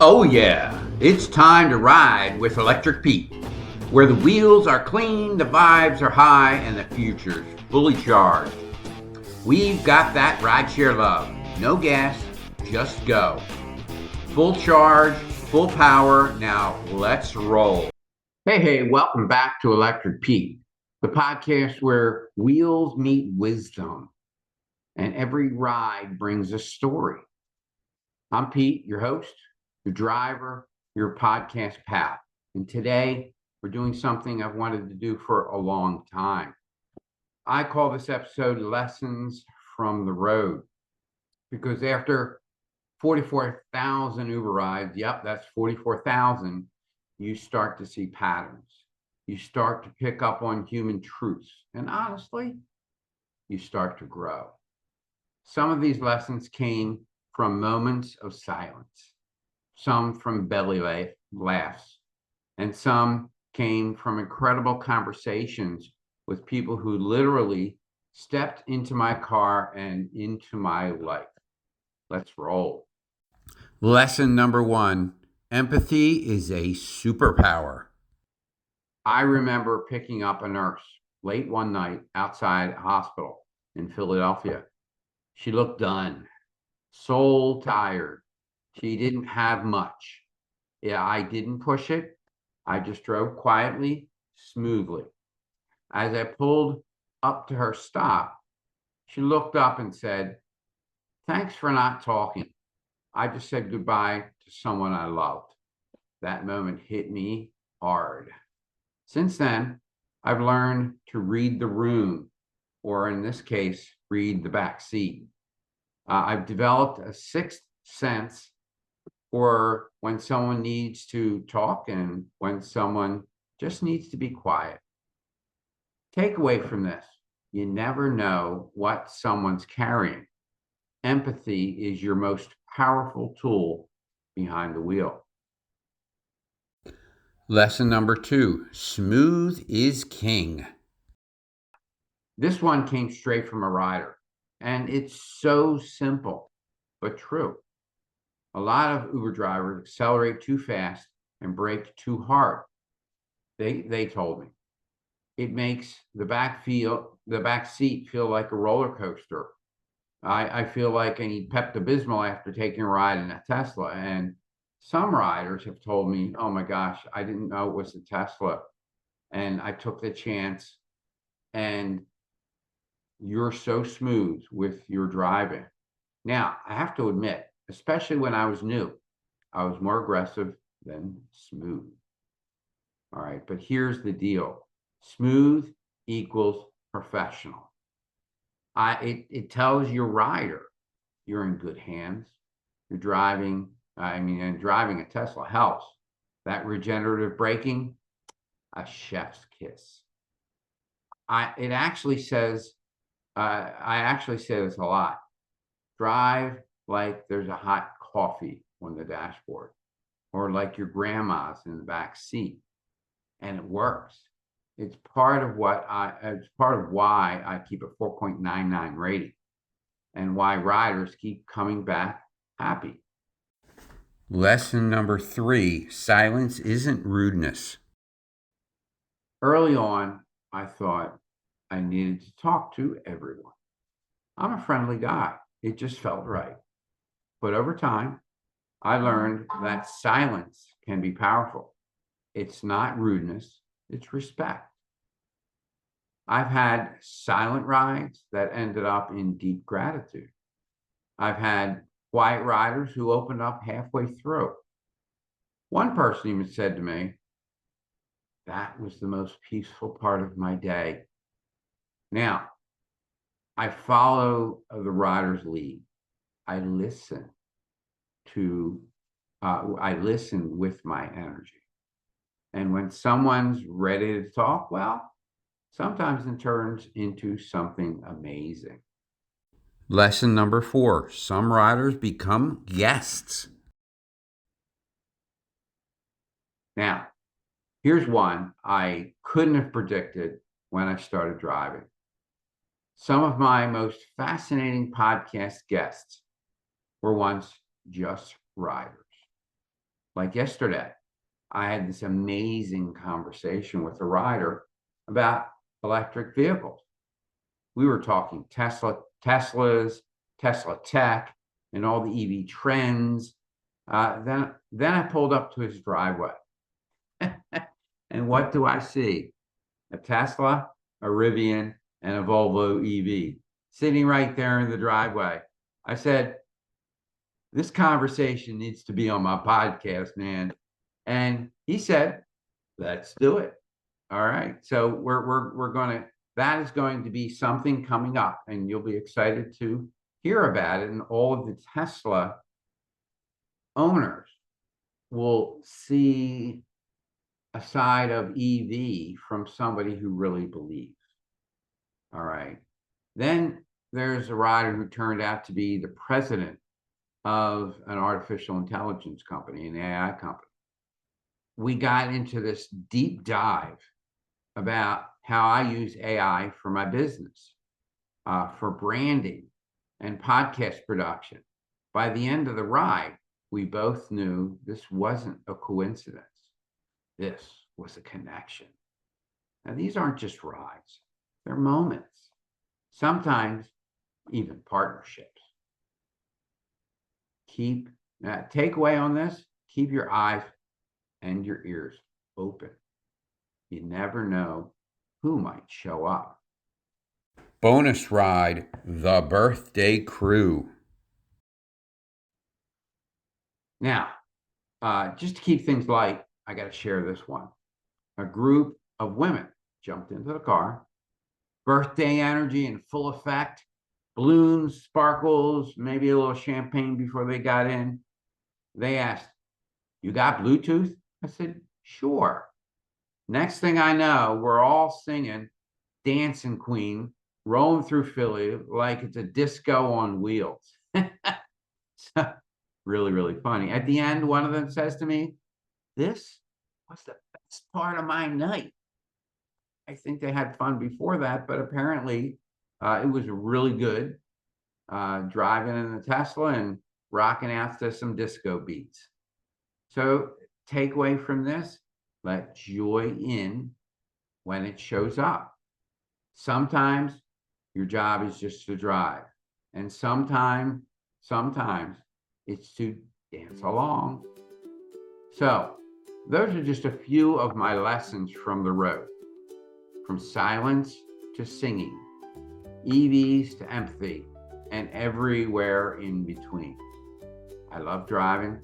Oh, yeah, it's time to ride with Electric Pete, where the wheels are clean, the vibes are high, and the future's fully charged. We've got that rideshare love. No gas, just go. Full charge, full power. Now let's roll. Hey, welcome back to Electric Pete, the podcast where wheels meet wisdom and every ride brings a story. I'm Pete, your host, your driver, your podcast pal. And today we're doing something I've wanted to do for a long time. I call this episode Lessons from the Road because after 44,000 Uber rides, yep, that's 44,000, you start to see patterns. You start to pick up on human truths. And honestly, you start to grow. Some of these lessons came from moments of silence, some from belly laughs, and some came from incredible conversations with people who literally stepped into my car and into my life. Let's roll. Lesson number one: empathy is a superpower. I remember picking up a nurse late one night outside a hospital in Philadelphia. She looked done, soul tired. She didn't have much. Yeah, I didn't push it. I just drove quietly, smoothly. As I pulled up to her stop, she looked up and said, "Thanks for not talking. I just said goodbye to someone I loved." That moment hit me hard. Since then, I've learned to read the room, or in this case, read the back seat. I've developed a sixth sense for when someone needs to talk and when someone just needs to be quiet. Takeaway from this: you never know what someone's carrying. Empathy is your most powerful tool behind the wheel. Lesson number two: smooth is king. This one came straight from a rider, and it's so simple, but true. A lot of Uber drivers accelerate too fast and brake too hard. They told me it makes the back seat feel like a roller coaster. I feel like I need Pepto-Bismol after taking a ride in a Tesla. And some riders have told me, "Oh my gosh, I didn't know it was a Tesla, and I took the chance." And you're so smooth with your driving. Now, I have to admit, especially when I was new, I was more aggressive than smooth. All right, but here's the deal: smooth equals professional. It tells your rider you're in good hands. You're driving. And driving a Tesla helps. That regenerative braking, a chef's kiss. It actually says. I actually say this a lot. Drive like there's a hot coffee on the dashboard, or like your grandma's in the back seat, and it works. It's part of why I keep a 4.99 rating and why riders keep coming back happy. Lesson number three: silence isn't rudeness. Early on, I thought I needed to talk to everyone. I'm a friendly guy. It just felt right. But over time, I learned that silence can be powerful. It's not rudeness, it's respect. I've had silent rides that ended up in deep gratitude. I've had quiet riders who opened up halfway through. One person even said to me, "That was the most peaceful part of my day." Now, I follow the rider's lead. I listen I listen with my energy. And when someone's ready to talk, well, sometimes it turns into something amazing. Lesson number four: some riders become guests. Now, here's one I couldn't have predicted when I started driving. Some of my most fascinating podcast guests were once just riders. Like yesterday, I had this amazing conversation with a rider about electric vehicles. We were talking Teslas, Tesla tech, and all the EV trends. Then I pulled up to his driveway. And what do I see? A Tesla, a Rivian, and a Volvo EV sitting right there in the driveway. I said, this conversation needs to be on my podcast, man. And he said, let's do it. All right. So we're going to, that is going to be something coming up, and you'll be excited to hear about it. And all of the Tesla owners will see a side of EV from somebody who really believes. All right. Then there's a rider who turned out to be the president of an artificial intelligence company, an AI company. We got into this deep dive about how I use AI for my business, for branding and podcast production. By the end of the ride, we both knew this wasn't a coincidence. This was a connection. Now, these aren't just rides, they're moments, sometimes even partnerships. Takeaway on this, keep your eyes and your ears open. You never know who might show up. Bonus ride, the birthday crew. Now, just to keep things light, I got to share this one. A group of women jumped into the car, birthday energy in full effect, balloons, sparkles, maybe a little champagne before they got in. They asked, "You got Bluetooth?" I said, "Sure." Next thing I know, we're all singing Dancing Queen, rolling through Philly like it's a disco on wheels. So, really, really funny. At the end, one of them says to me, "This was the best part of my night." I think they had fun before that, but apparently it was really good driving in the Tesla and rocking out to some disco beats. So takeaway from this, let joy in when it shows up. Sometimes your job is just to drive, and sometimes it's to dance along. So those are just a few of my lessons from the road, from silence to singing, EVs to empathy, and everywhere in between. I love driving,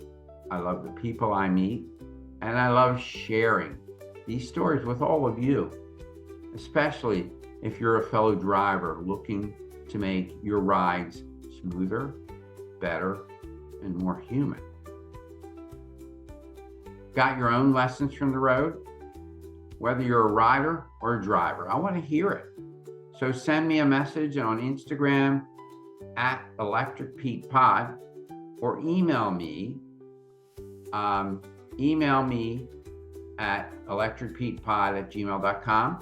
I love the people I meet, and I love sharing these stories with all of you, especially if you're a fellow driver looking to make your rides smoother, better, and more human. Got your own lessons from the road? Whether you're a rider or a driver, I want to hear it. So send me a message on Instagram at ElectricPetePod, or email me at electricpetepod@gmail.com,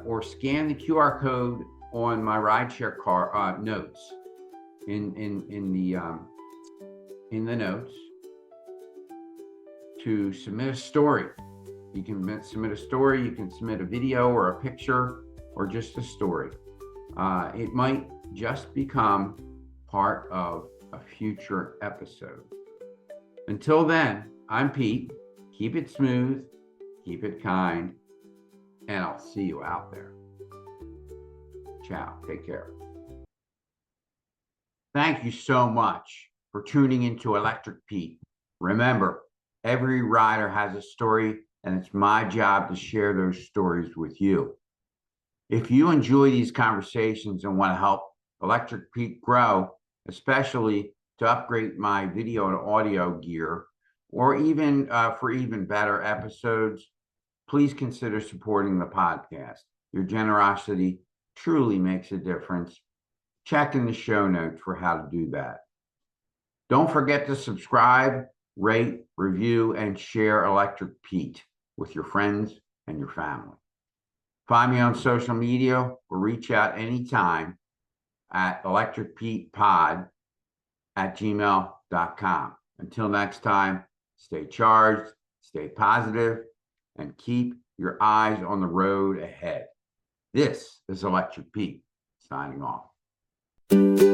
or scan the QR code on my rideshare car notes in the notes to submit a story. You can submit a story, you can submit a video or a picture or just a story. It might just become part of a future episode. Until then, I'm Pete. Keep it smooth, keep it kind, and I'll see you out there. Ciao, take care. Thank you so much for tuning into Electric Pete. Remember, every rider has a story, and it's my job to share those stories with you. If you enjoy these conversations and want to help Electric Pete grow, especially to upgrade my video and audio gear, or even for even better episodes, please consider supporting the podcast. Your generosity truly makes a difference. Check in the show notes for how to do that. Don't forget to subscribe, rate, review, and share Electric Pete with your friends and your family. Find me on social media or reach out anytime at Electric Pete Pod heartfelt@gmail.com. Until next time, stay charged, stay positive, and keep your eyes on the road ahead. This is Electric Pete signing off.